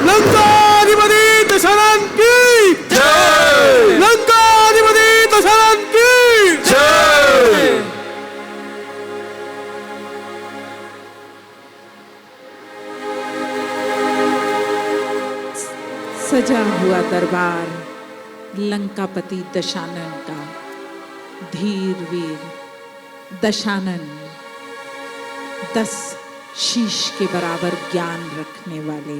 लंकाधिपति दशरथ की जय। लंकाधिपति दशरथ की जय। सजा हुआ दरबार लंकापति दशानन का, धीर वीर दशानन 10 शीश के बराबर ज्ञान रखने वाले।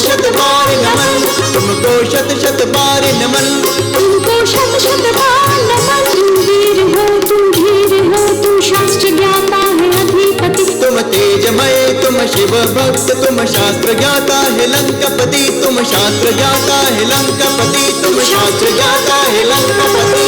शत बार नमन, तुमको शत शत बार नमन। तुम वीर हो, तुम धीर हो, तुम शास्त्र ज्ञाता है अधिपति। तुम तेजमय, तुम शिव भक्त, तुम शास्त्र ज्ञाता है लंकापति। तुम शास्त्र ज्ञाता है लंकापति, तुम शास्त्र ज्ञाता है लंकापति।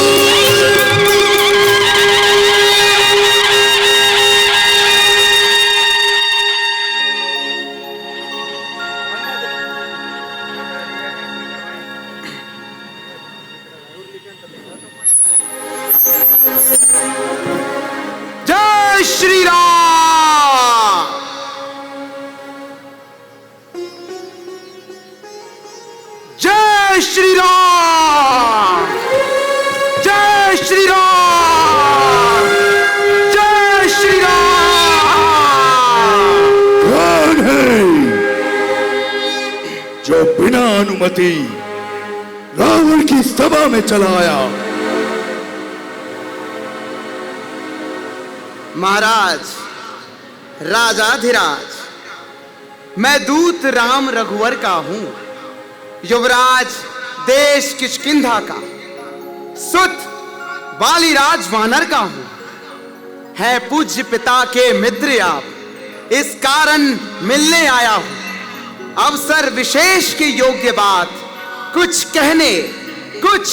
श्री राम। जय श्री राम। जय श्री राम। जय श्री राम। कौन है जो बिना अनुमति रावण की सभा में चला आया? महाराज, राजाधिराज, मैं दूत राम रघुवर का हूं, युवराज देश किष्किंधा का, सुत बालीराज वानर का हूं। है पूज्य पिता के मित्र आप, इस कारण मिलने आया हूं। अवसर विशेष के योग्य बात कुछ कहने, कुछ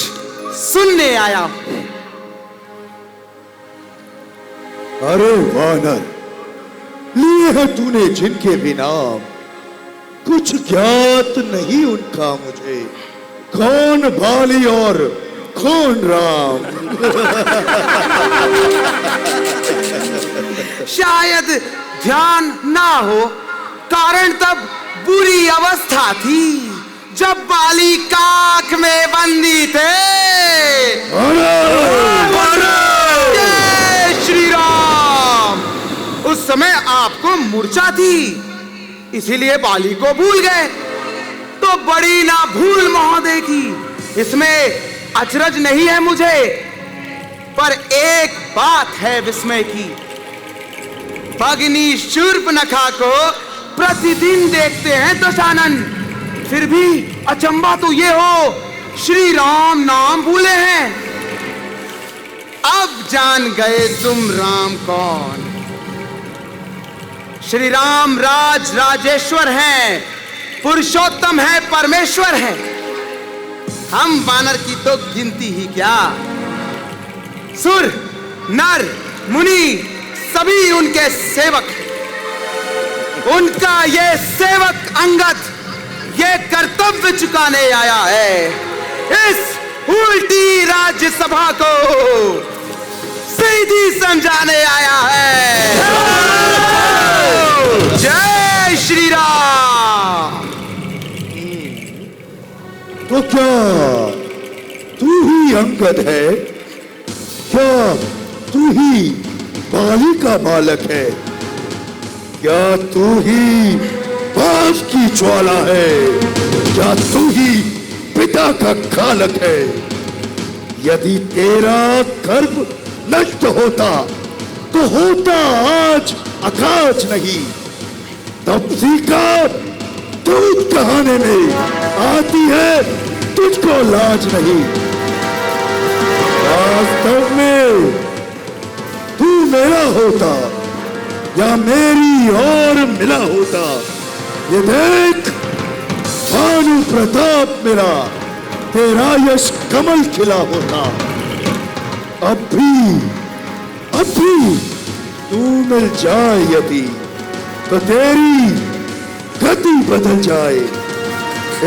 सुनने आया हूं। अरे वानर, लिए है तूने जिनके भी नाम, कुछ ज्ञात नहीं उनका मुझे। कौन बाली और कौन राम? शायद ध्यान ना हो, कारण तब बुरी अवस्था थी जब बाली काख में बंदी थे। श्री राम, उस समय आपको मूर्छा थी, इसीलिए बाली को भूल गए। तो बड़ी ना भूल महोदय की, इसमें अचरज नहीं है मुझे, पर एक बात है विस्मय की। भगिनी शूर्पणखा को प्रतिदिन देखते हैं दशानन, फिर भी अचंबा तो ये हो श्री राम नाम भूले हैं। अब जान गए तुम राम कौन। श्री राम राज राजेश्वर हैं, पुरुषोत्तम है, परमेश्वर है। हम वानर की तो गिनती ही क्या, सुर नर मुनि सभी उनके सेवक। उनका ये सेवक अंगद ये कर्तव्य चुकाने आया है, इस उल्टी राज्यसभा को सीधी समझाने आया है। जय श्री राम। तो क्या तू ही अंगद है? क्या तू ही बाली का बालक है? क्या तू ही बाज की ज्वाला है? क्या तू ही पिता का खालक है? यदि तेरा गर्भ नष्ट होता तो होता आज आकाश नहीं, तपसी का दूध कहाने में आती है तुझको लाज नहीं। वास्तव में तू मेरा होता या मेरी और मिला होता, ये देख भानु प्रताप मेरा, तेरा यश कमल खिला होता। अब भी तू मिल जाए यदि, तो तेरी गति बदल जाए।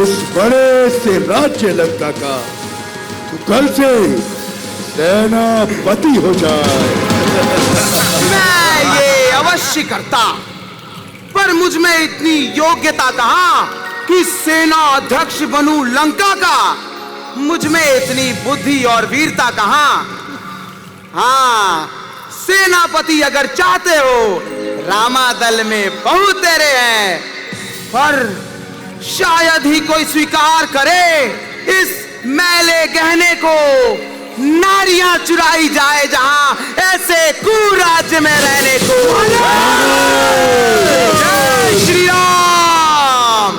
इस बड़े से राज्य लंका का तू कल से सेनापति हो जाए। मैं ये अवश्य करता, पर मुझ में इतनी योग्यता कहां कि सेना अध्यक्ष बनूं लंका का। मुझ में इतनी बुद्धि और वीरता कहां। हाँ, सेनापति अगर चाहते हो, रामादल में बहुत तेरे हैं, पर शायद ही कोई स्वीकार करे इस मैले गहने को। नारियां चुराई जाए जहां ऐसे कुराज्य में रहने को। जय श्री राम।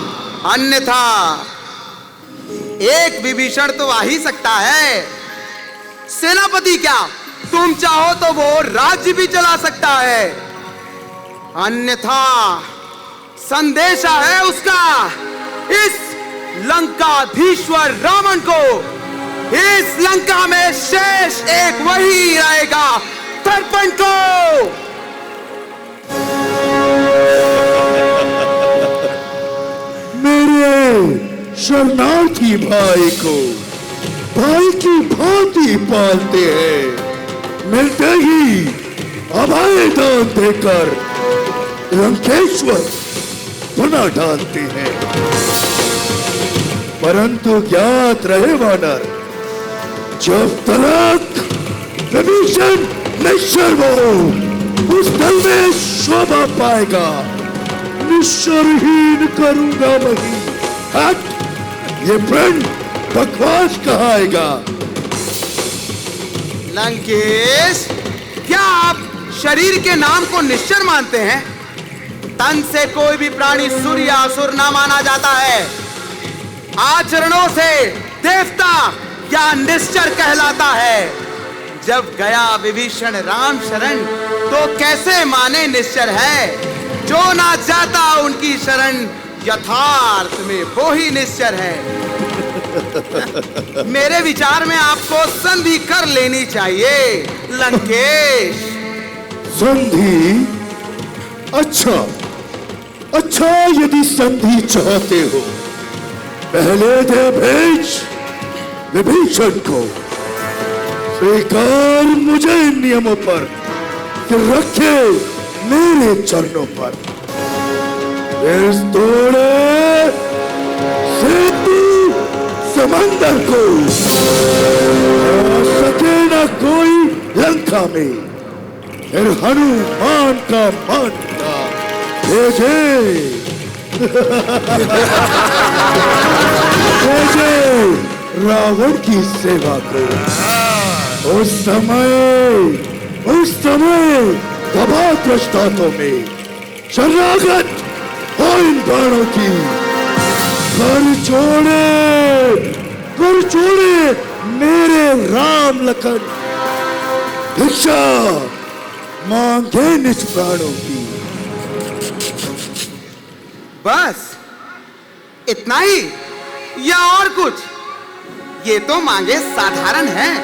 अन्यथा एक विभीषण तो आ ही सकता है। सेनापति क्या, तुम चाहो तो वो राज्य भी चला सकता है। अन्यथा संदेशा है उसका इस लंकाधीश्वर रावण को। इस लंका में शेष एक वही रहेगा, दर्पण को। मेरे शरणार्थी भाई को भाई की भांति पालते हैं, मिलते ही अभय दान देकर लंकेश्वर बना डालते हैं। परंतु ज्ञात रहे वानर, जब तक विभीषण निश्चर हो उस दल में शोभा पाएगा, निश्चरहीन करूंगा वही। हट, ये प्रण बकवास कहाएगा। लंकेश, क्या आप शरीर के नाम को निश्चर मानते हैं? तन से कोई भी प्राणी सूर्य या असुर ना माना जाता है। आचरणों से देवता या निश्चर कहलाता है। जब गया विभीषण राम शरण, तो कैसे माने निश्चर है? जो ना जाता उनकी शरण, यथार्थ में वो ही निश्चर है। मेरे विचार में आपको संधि कर लेनी चाहिए लंकेश। संधि? अच्छा, यदि संधि चाहते हो, पहले दे भेज विभीषण को। स्वीकार मुझे इन नियमों पर कि रखे मेरे चरणों पर। इस तोड़े सेतु समंदर को आ सके न कोई लंका में, फिर हनुमान का मानता भेजे रावण की सेवा को। उस समय दबा दृष्टांतों में शरणागत हो इन बाणों की। कर छोड़े मेरे राम लखन, भिक्षा मांगे निज प्राणों की। बस इतना ही या और कुछ? ये तो मांगे साधारण हैं।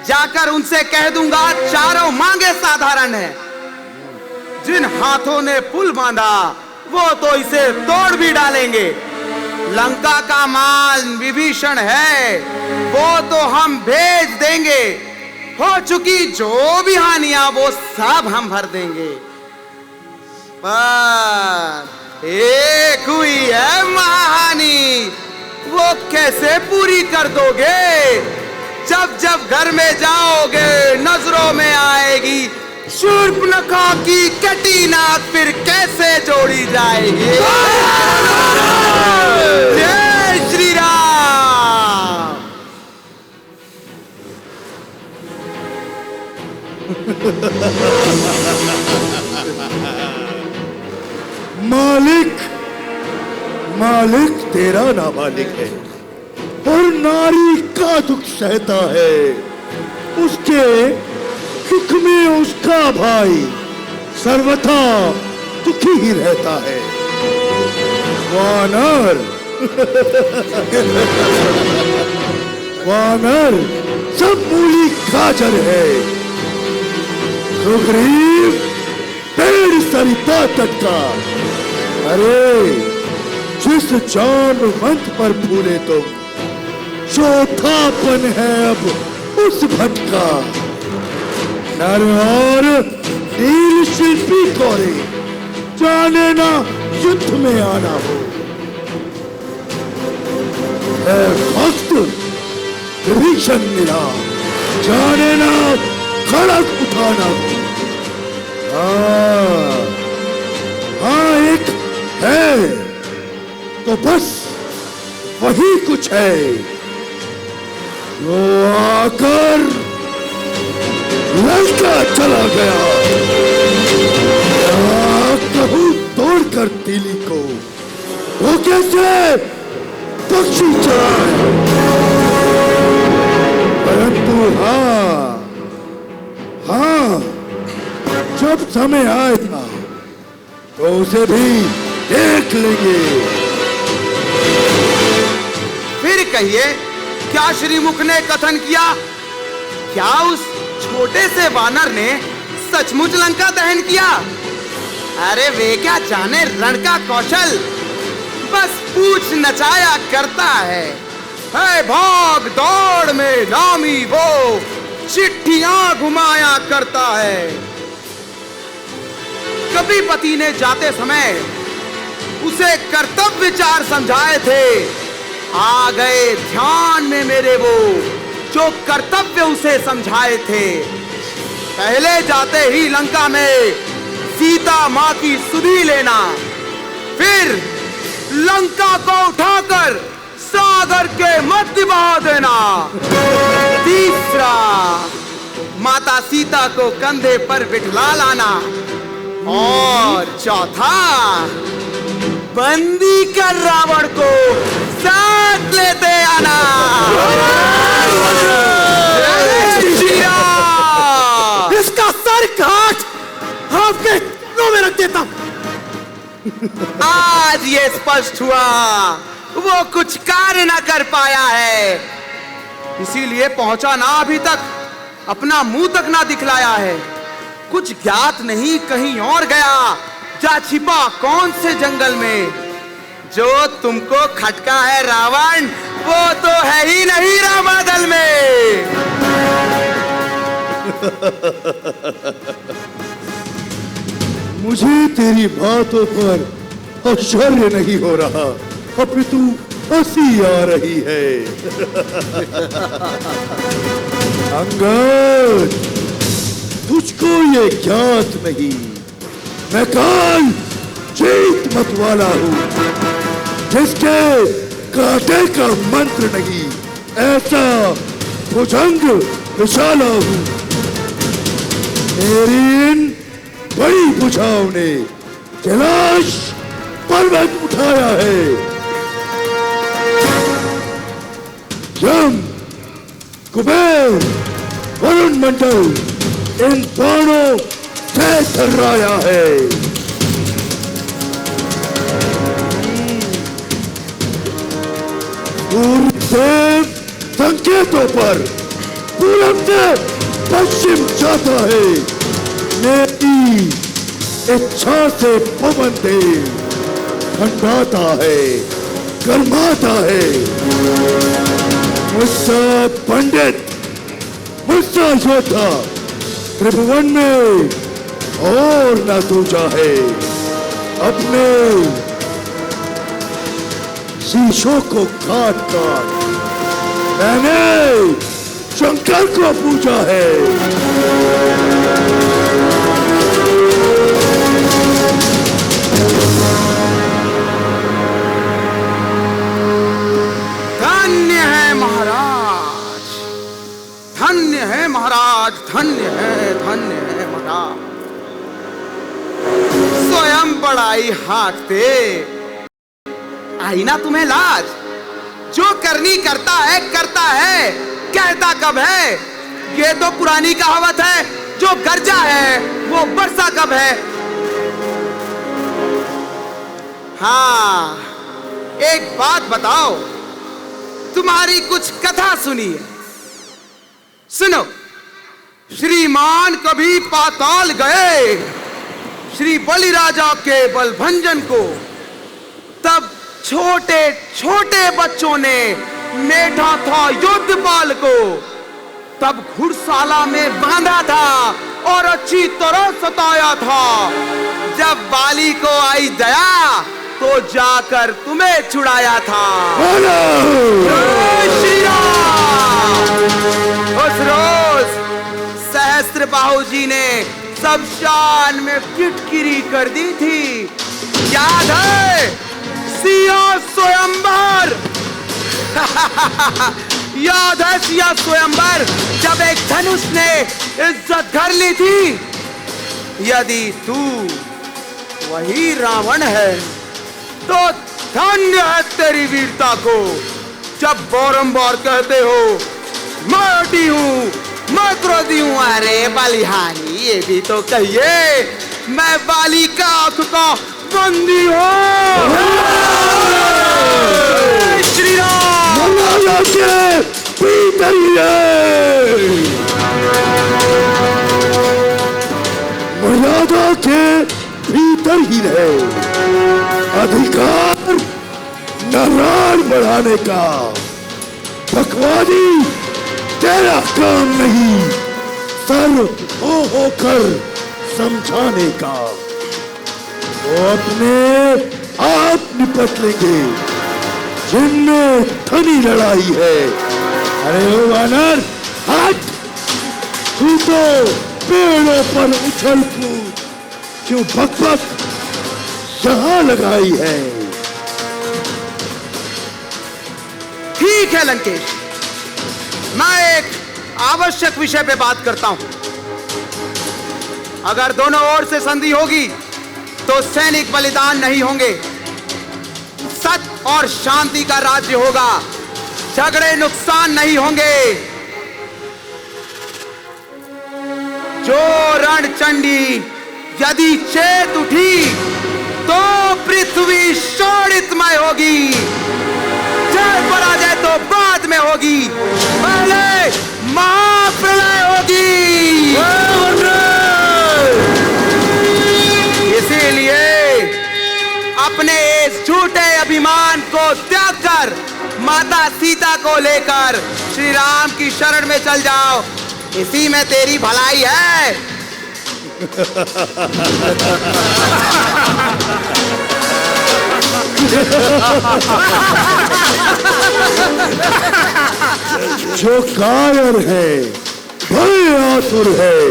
जाकर उनसे कह दूंगा चारों मांगे साधारण हैं। जिन हाथों ने पुल बांधा वो तो इसे तोड़ भी डालेंगे। लंका का माल विभीषण है, वो तो हम भेज देंगे। हो चुकी जो भी हानियां वो सब हम भर देंगे। पर एक हुई है महाहानि, वो कैसे पूरी कर दोगे? जब जब घर में जाओगे नजरों में आएगी शूर्पणखा की कटी नाक, फिर कैसे जोड़ी जाएगी? जय श्री राम। मालिक, मालिक तेरा नाबालिग है और नारी का दुख सहता है। उसके दुख में उसका भाई सर्वथा दुखी ही रहता है। वानर वानर सब मूली गाजर है। सुग्रीव पेड़ सरिता तट का। अरे जिस जानवंत पर फूले तुम, चौथापन है अब उस भटका। नर और नील शिल्पी कौरे, जाने ना युद्ध में आना हो। है वक्त विभीषण मिला, जाने ना खड़ग उठाना हो। हाँ एक है तो बस वही कुछ है जो आकर लंका चला गया। कहूं तोड़कर तीली को वो कैसे पक्षी चढ़ाए। परंतु हाँ जब समय आएगा तो उसे भी देख लेंगे। फिर कहिए, क्या श्रीमुख ने कथन किया? क्या उस छोटे से वानर ने सचमुच लंका दहन किया? अरे वे क्या जाने रण का कौशल, बस पूछ नचाया करता है। भाग दौड़ में नामी वो चिट्ठियां घुमाया करता है। कभी पति ने जाते समय उसे कर्तव्य विचार समझाए थे, आ गए ध्यान में मेरे वो जो कर्तव्य उसे समझाए थे। पहले जाते ही लंका में सीता मां की सुधि लेना, फिर लंका को उठाकर सागर के मध्य बहा देना। तीसरा, माता सीता को कंधे पर बिठला लाना। और चौथा, बंदी कर रावण को साथ लेते आना। इसका सर काट आपके मुंह में रख देता हूं। आज ये स्पष्ट हुआ वो कुछ कार्य न कर पाया है, इसीलिए पहुंचा ना अभी तक, अपना मुंह तक ना दिखलाया है। कुछ ज्ञात नहीं कहीं और गया, जा छिपा कौन से जंगल में। जो तुमको खटका है रावण, वो तो है ही नहीं रामादल में। मुझे तेरी बातों पर आश्चर्य नहीं हो रहा, अपितु हंसी आ रही है। अंगद, तुझको ये ज्ञात नहीं, मैं काल जीत मत वाला हूं, जिसके कांटे का मंत्र नहीं, ऐसा भुजंग विशाला हूं। मेरी इन बड़ी भुजाओं ने कैलाश पर्वत उठाया है। यम, कुबेर, वरुण मंडल इन दोनों से थर्राया है। सूर्यदेव संकेतों पर पूरब से पश्चिम जाता है। मेरी इच्छा से पवन देव ठंडाता है, गर्माता है। मुझसा पंडित, मुझसा योद्धा त्रिभुवन में और न दूजा है। अपने शीशों को काट काट मैंने शंकर को पूजा है। धन्य है महाराज, धन्य है महाराज, धन्य है महाराज। स्वयं बड़ाई हाँकते आई ना तुम्हें लाज। जो करनी करता है कहता कब है। ये तो पुरानी कहावत है, जो गरजा है वो बरसा कब है। हाँ, एक बात बताओ, तुम्हारी कुछ कथा सुनिए। सुनो, श्रीमान कभी पाताल गए श्री बलि राजा के बलभंजन को, तब छोटे छोटे बच्चों ने मेढ़ा था युद्धपाल को, तब घुड़शाला में बांधा था और अच्छी तरह सताया था। जब बाली को आई दया तो जाकर तुम्हें छुड़ाया था। श्री राम। उस रोज सहस्त्र बाहु जी ने सब शान में फिटकिरी कर दी थी, याद है? सिया स्वयंवर। याद है सिया स्वयंवर, जब एक धनुष ने इज्जत कर ली थी। यदि तू वही रावण है तो धन्य है तेरी वीरता को। जब बारंबार कहते हो मैं अटी हूं, मैं क्रोधी हूं, अरे बलिहारी ये भी तो कहिए मैं बाली का आंख का बंदी हूं। श्री राम। मर्यादा के भीतर ही रहे। अधिकार नाराज बढ़ाने का बकवादी तेरा काम नहीं, सर होकर समझाने का। वो अपने आप निपट लेंगे जिनमें घनी लड़ाई है। अरे ओ वानर, हट! तू तो पेड़ों पर उछल कूद क्यों बक यहाँ लगाई है। ठीक है लंकेश, मैं एक आवश्यक विषय पे बात करता हूं। अगर दोनों ओर से संधि होगी तो सैनिक बलिदान नहीं होंगे, सत्य और शांति का राज्य होगा, झगड़े नुकसान नहीं होंगे। जो रणचंडी यदि चेत उठी तो पृथ्वी शोणितमय होगी, जय पराजय तो बाद में होगी, पहले महाप्रलय होगी। इसीलिए अपने इस झूठे अभिमान को त्याग कर माता सीता को लेकर श्री राम की शरण में चल जाओ, इसी में तेरी भलाई है। जो कायर है, बड़े आतुर है,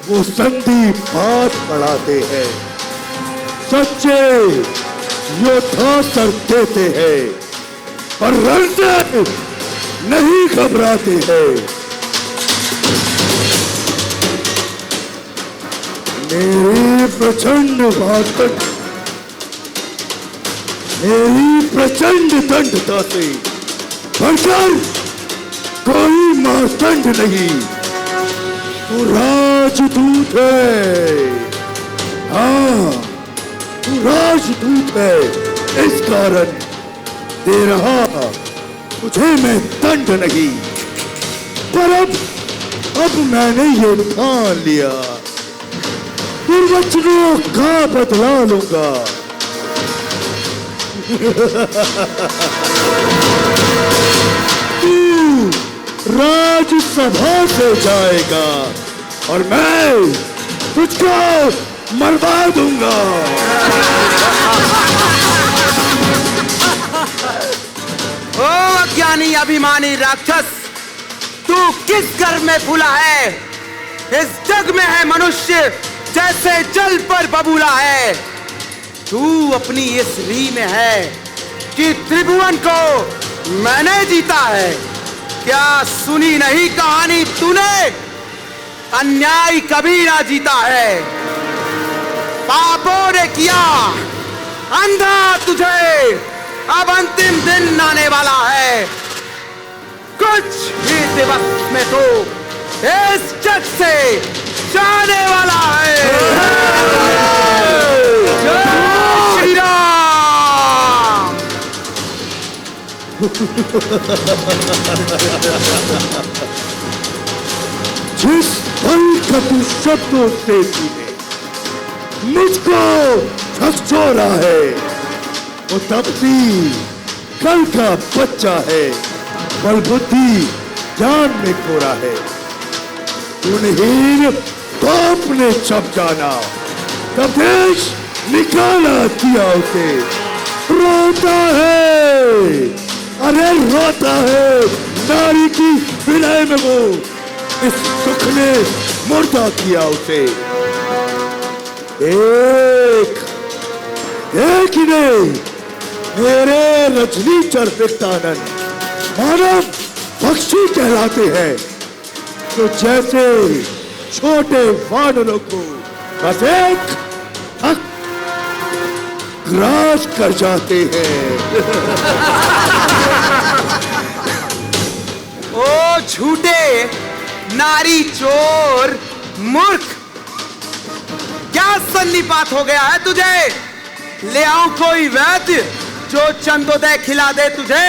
वो संधि बात बढ़ाते हैं। सच्चे योद्धा सर देते हैं और रण से नहीं घबराते हैं। मेरी प्रचंड वाकट, मेरी प्रचंड दंडता से बढ़कर कोई मार्तंड नहीं। तू राजदूत है, हाँ तू राजदूत है, इस कारण दे रहा तुझे मैं दंड नहीं। पर अब मैंने ये ठान लिया, दुर्वचनों का बदला लूंगा। तू राजसभा से जाएगा और मैं तुझको मरवा दूंगा। अज्ञानी अभिमानी राक्षस, तू किस घर में फूला है? इस जग में है मनुष्य जैसे जल पर बबूला है। तू अपनी इस री में है कि त्रिभुवन को मैंने जीता है। क्या सुनी नहीं कहानी तूने? अन्याय कभी ना जीता है। पापों ने किया अंधा तुझे, अब अंतिम दिन आने वाला है। कुछ ही दिवस में तो इस जग से जाने वाला है। जय श्री राम। जिस पल का तू शब्दों से तूने मुझको झकझोरा है, वो तब भी कल का बच्चा है, बल बुद्धि ज्ञान में खोरा है। गुणहीन पाप ने जब जाना, तब देश निकाला दिया उसे। रोता है, अरे रोता है नारी की विनय में वो, इस सुख ने मुर्दा किया उसे। एक ही नहीं, मेरे रजनी चरपितानंद मानव पक्षी कहलाते हैं, तो जैसे छोटे वानरों को बस एक हक ग्रास कर जाते हैं। ओ झूठे नारी चोर मूर्ख, क्या सन्निपात हो गया है तुझे? ले आऊं कोई वैद्य जो चंदोदय खिला दे तुझे।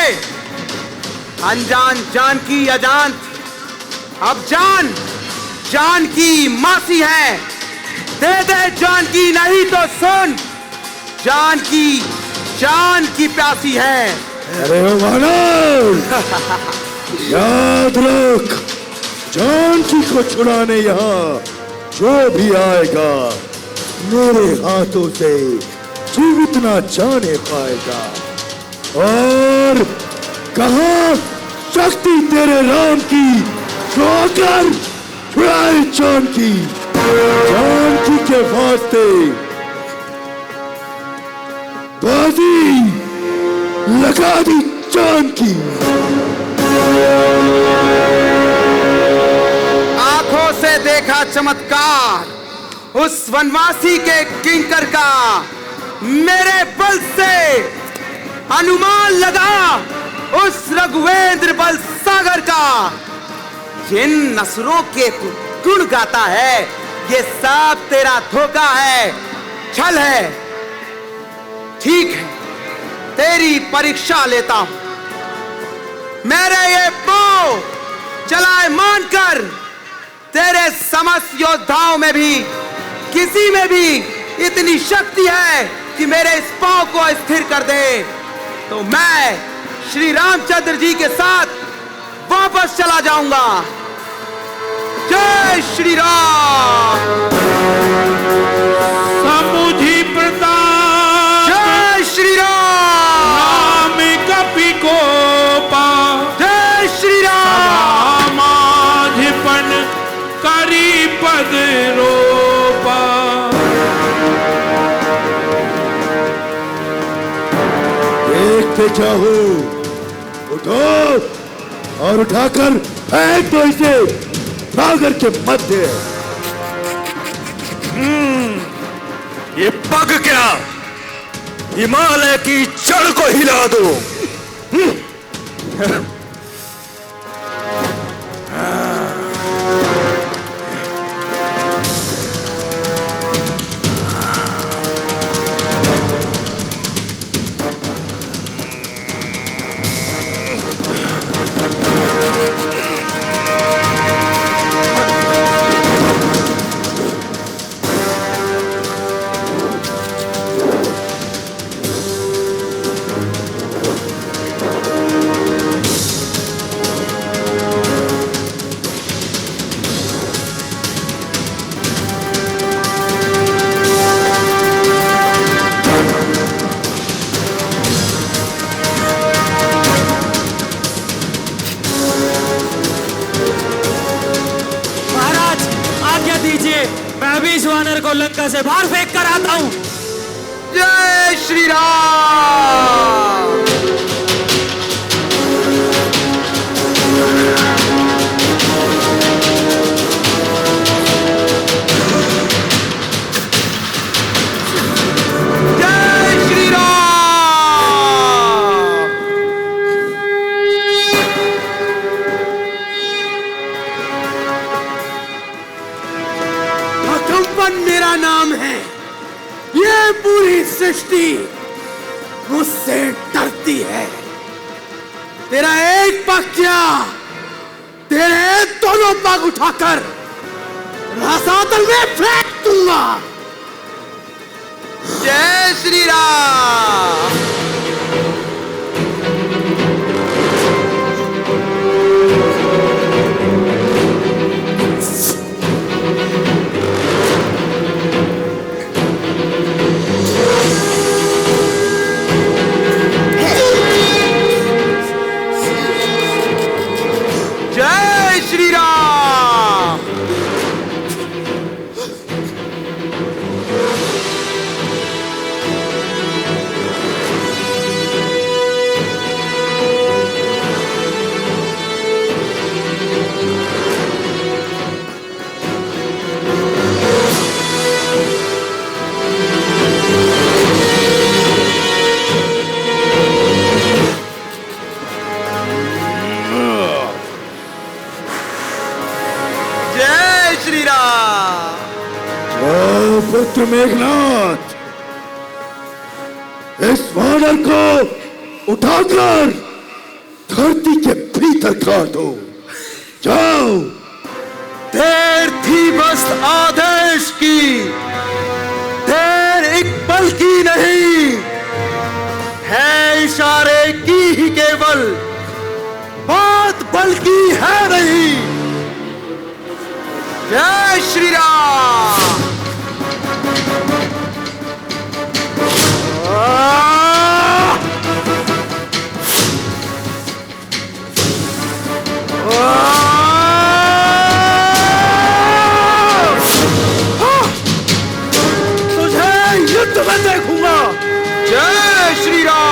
अनजान जान की अजान, अब जान जान की मासी है। दे दे जान की, नहीं तो सुन, जान की प्यासी है। अरे वानर, याद रख, जानकी को छुड़ाने यहाँ जो भी आएगा, मेरे हाथों से जीवित ना जाने पाएगा। और कहाँ शक्ति तेरे राम की जो आकर छुड़ाए जानकी के वास्ते बाजी लगा दी जानकी। आंखों से देखा चमत्कार उस वनवासी के किंकर का, मेरे बल से अनुमान लगा उस रघुवेंद्र बल सागर का। जिन असुरों के गुण गाता है, ये सब तेरा धोखा है, छल है। ठीक है, तेरी परीक्षा लेता हूं। मेरे ये पांव चलाए मानकर तेरे समस्त योद्धाओं में भी किसी में भी इतनी शक्ति है कि मेरे इस पांव को स्थिर कर दे, तो मैं श्री रामचंद्र जी के साथ वापस चला जाऊंगा। जय श्री राम। समुझी प्रताप, जय श्री राम। नाम कपि कोपा, जय श्री राम। समाधिपन करी पद रोपा। देखते जाओ, उठो और उठाकर फेंक दो इसे सागर के मध्य। ये पग क्या, हिमालय की जड़ को हिला दो। मैं भी इस वानर को लंका से बाहर फेंक कर आता हूं। जय श्री राम। मेरा नाम है। ये पूरी सृष्टि मुझसे डरती है। तेरा एक पग क्या, तेरे दोनों पग उठाकर रसातल में फेंक दूंगा। जय श्री राम। पुत्र मेघनाथ, इस वानर को उठाकर धरती के भीतर गाड़ दो। जाओ। देर थी बस आदेश की, देर एक पल की नहीं है, इशारे की ही केवल, बात बल की है नहीं। जय श्री राम। तुझे युद्ध में देखूंगा। जय श्री राम।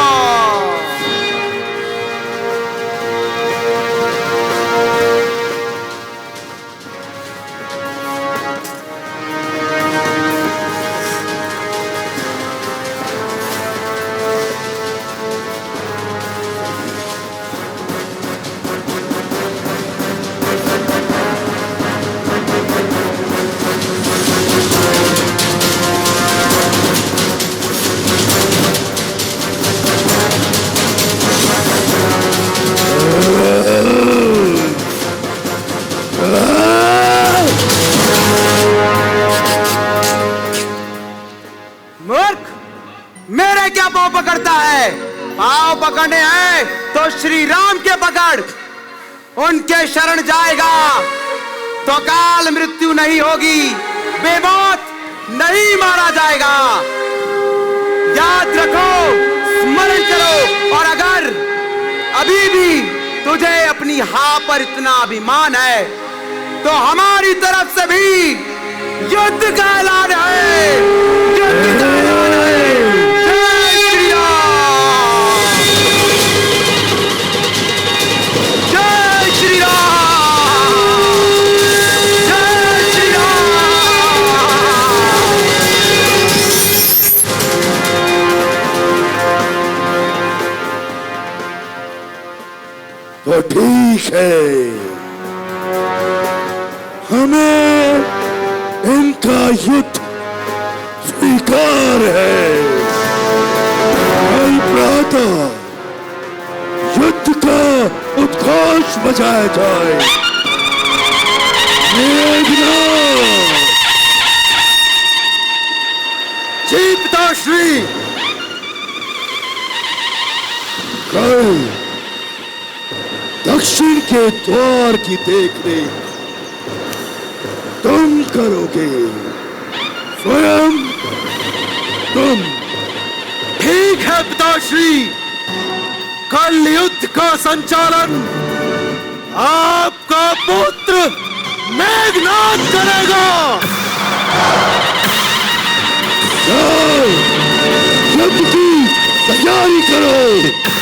मेरे क्या पांव पकड़ता है? पांव पकड़ने हैं तो श्री राम के पकड़। उनके शरण जाएगा तो काल मृत्यु नहीं होगी, बेमौत नहीं मारा जाएगा। याद रखो, स्मरण करो। और अगर अभी भी तुझे अपनी हाँ पर इतना अभिमान है तो हमारी तरफ से भी युद्ध का ऐलान है। युद्ध का ऐलान है। तो ठीक है, हमें इनका युद्ध स्वीकार है। कल प्रातः युद्ध का उद्घोष बजाया जाए। मेघनाथ, जी पिताश्री। कल दक्षिण के द्वार की देखरेख तुम करोगे, स्वयं तुम। ठीक है पिताश्री, कल युद्ध का संचालन आपका पुत्र मेघनाथ करेगा। जाओ, युद्ध की तैयारी करो।